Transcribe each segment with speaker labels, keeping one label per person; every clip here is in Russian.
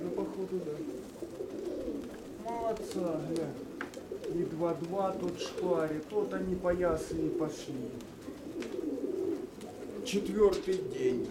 Speaker 1: Ну, походу, да. Молодца, гля. И 2-2 тут шпарит. Вот они по ясы и пошли. 4-й день.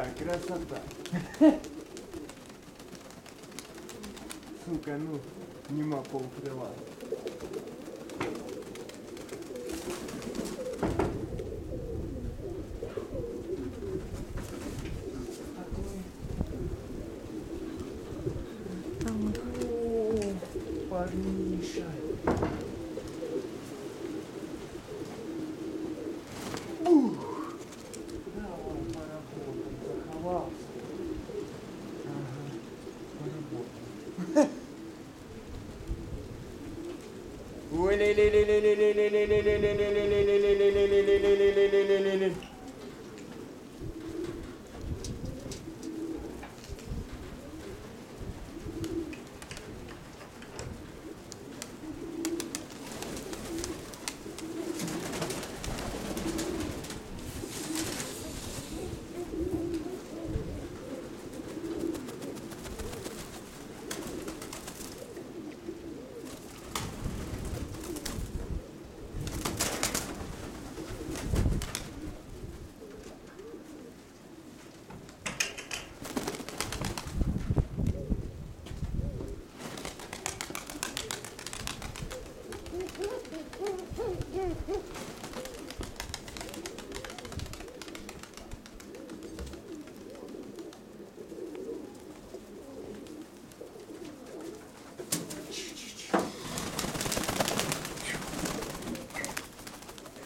Speaker 1: Да, красота. Сука, ну, нема полкрила.
Speaker 2: Там
Speaker 1: О, парниша. Ух. Давай, поработаем. Заховался. Ага, поработаем. Ой,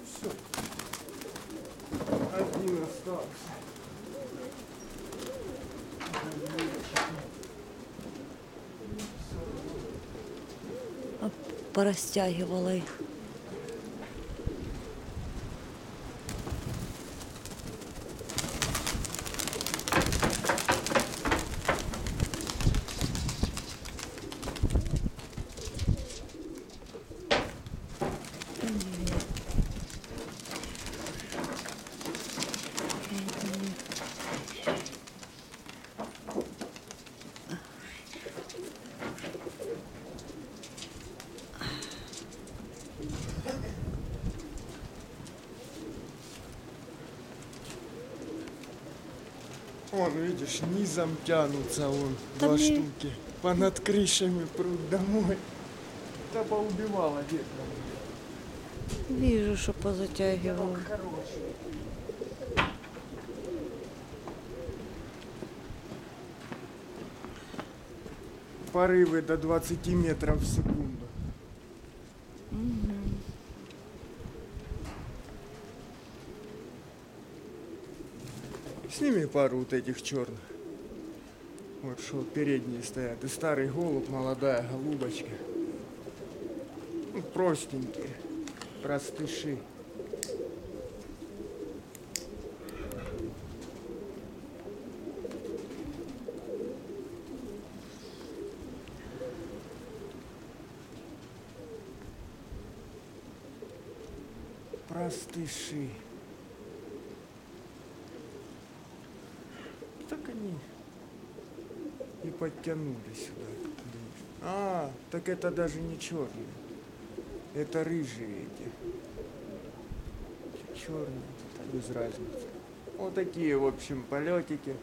Speaker 1: все. Один остался.
Speaker 2: порастягивала их.
Speaker 1: Вон, видишь, низом тянутся вон
Speaker 2: Да
Speaker 1: два
Speaker 2: мне-
Speaker 1: штуки. Понад крышами прут домой. Да поубивала ветром.
Speaker 2: Вижу, что позатягивала.
Speaker 1: Хороший. Порывы до 20 метров в секунду. Сними пару вот этих черных. Вот что передние стоят. И старый голубь, молодая голубочка. Ну, простенькие, простыши. Простыши. Так они и подтянули сюда. А, так это даже не черные. Это рыжие эти. Черные, без разницы. Вот такие, в общем, полетики.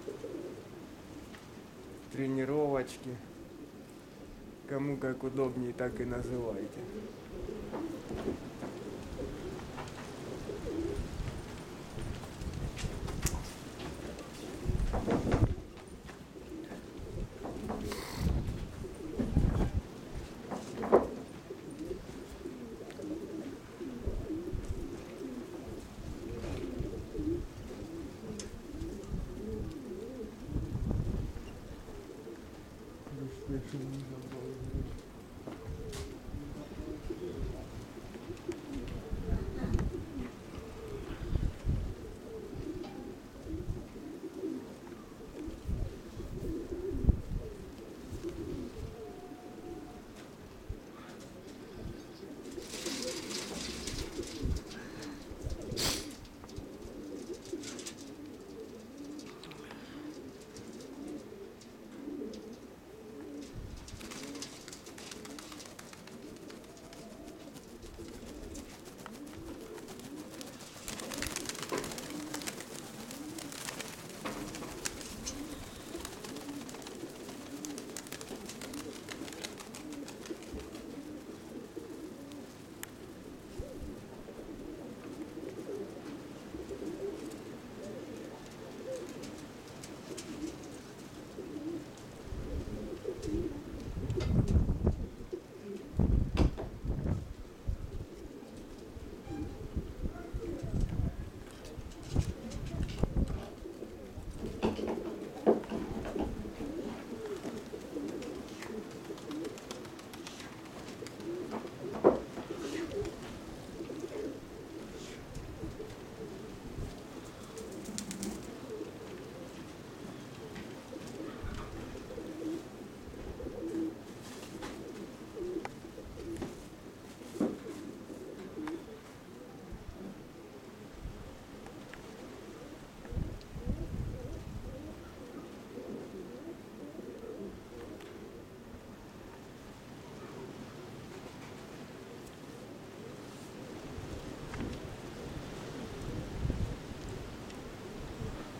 Speaker 1: Тренировочки. Кому как удобнее, так и называйте.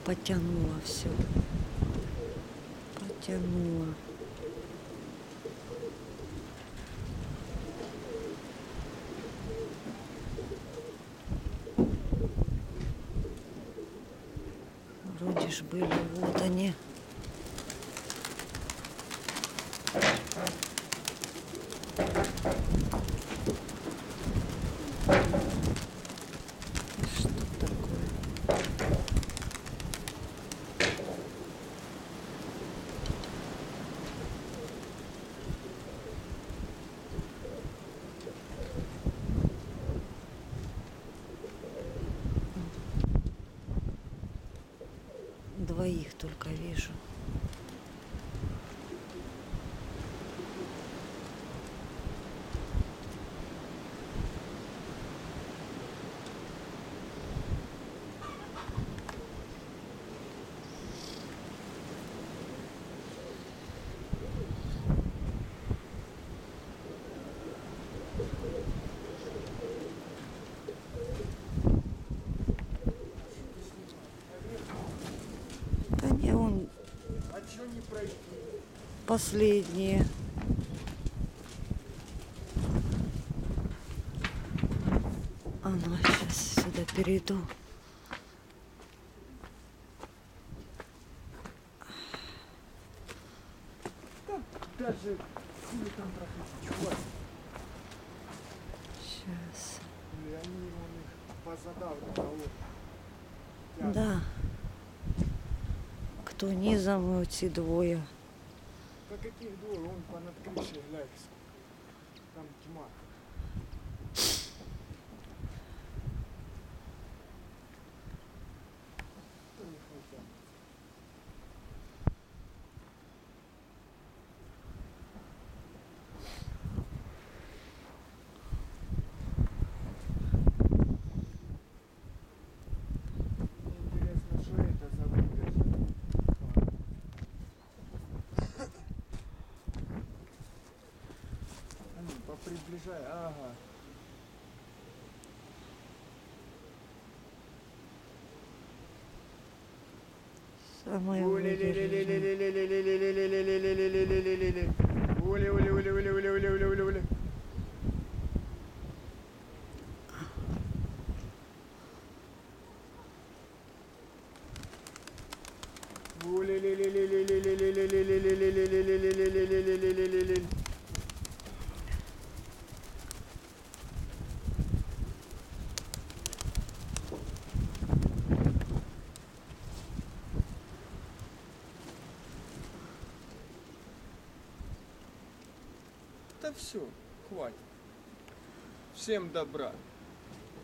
Speaker 2: Потянуло все. Потянуло. Вроде ж были, вот они. Что такое? Двоих только вижу. Да не, он
Speaker 1: А чё не пройти?
Speaker 2: последние. А ну, сейчас сюда перейду.
Speaker 1: Даже хули там проходить, чувак.
Speaker 2: Сейчас.
Speaker 1: И они у них позадавливают.
Speaker 2: Да. Кто низом, эти двое.
Speaker 1: По каких двое? Он понад крышей, глянь. Там тьма. Кто не хватает? Мне интересно, что это за выгляд? А ну, поприближай, ага.
Speaker 2: Самое выдержанное.
Speaker 1: Ули. Да все, хватит. Всем добра.